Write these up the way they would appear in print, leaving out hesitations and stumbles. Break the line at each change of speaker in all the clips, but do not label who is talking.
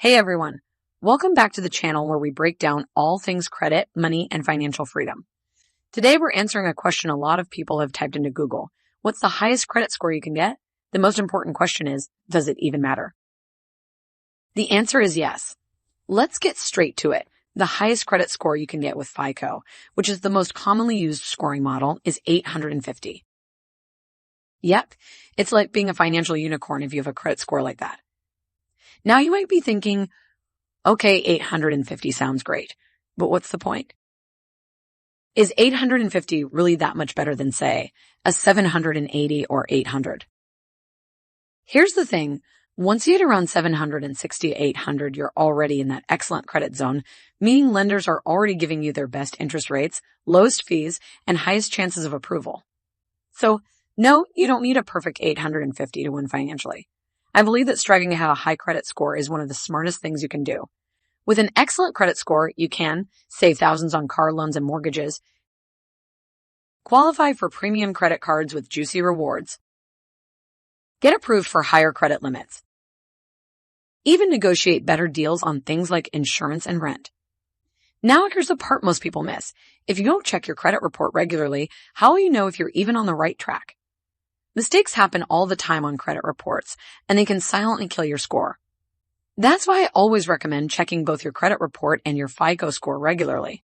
Hey everyone, welcome back to the channel where we break down all things credit, money, and financial freedom. Today we're answering a question a lot of people have typed into Google. What's the highest credit score you can get? The most important question is, does it even matter? The answer is yes. Let's get straight to it. The highest credit score you can get with FICO, which is the most commonly used scoring model, is 850. Yep, it's like being a financial unicorn if you have a credit score like that. Now you might be thinking, okay, 850 sounds great, but what's the point? Is 850 really that much better than, say, a 780 or 800? Here's the thing. Once you hit around 760, 800, you're already in that excellent credit zone, meaning lenders are already giving you their best interest rates, lowest fees, and highest chances of approval. So, no, you don't need a perfect 850 to win financially. I believe that striving to have a high credit score is one of the smartest things you can do. With an excellent credit score, you can save thousands on car loans and mortgages, qualify for premium credit cards with juicy rewards, get approved for higher credit limits, even negotiate better deals on things like insurance and rent. Now here's the part most people miss. If you don't check your credit report regularly, how will you know if you're even on the right track? Mistakes happen all the time on credit reports, and they can silently kill your score. That's why I always recommend checking both your credit report and your FICO score regularly.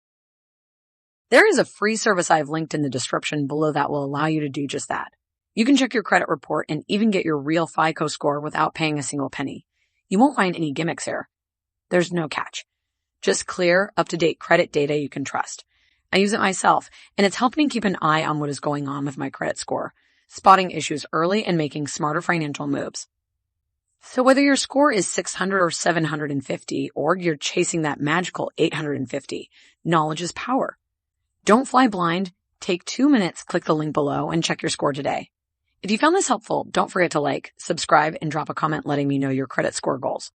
There is a free service I've linked in the description below that will allow you to do just that. You can check your credit report and even get your real FICO score without paying a single penny. You won't find any gimmicks here. There's no catch. Just clear, up-to-date credit data you can trust. I use it myself, and it's helped me keep an eye on what is going on with my credit score, spotting issues early and making smarter financial moves. So whether your score is 600 or 750, or you're chasing that magical 850, knowledge is power. Don't fly blind. Take 2 minutes, click the link below, and check your score today. If you found this helpful, don't forget to like, subscribe, and drop a comment letting me know your credit score goals.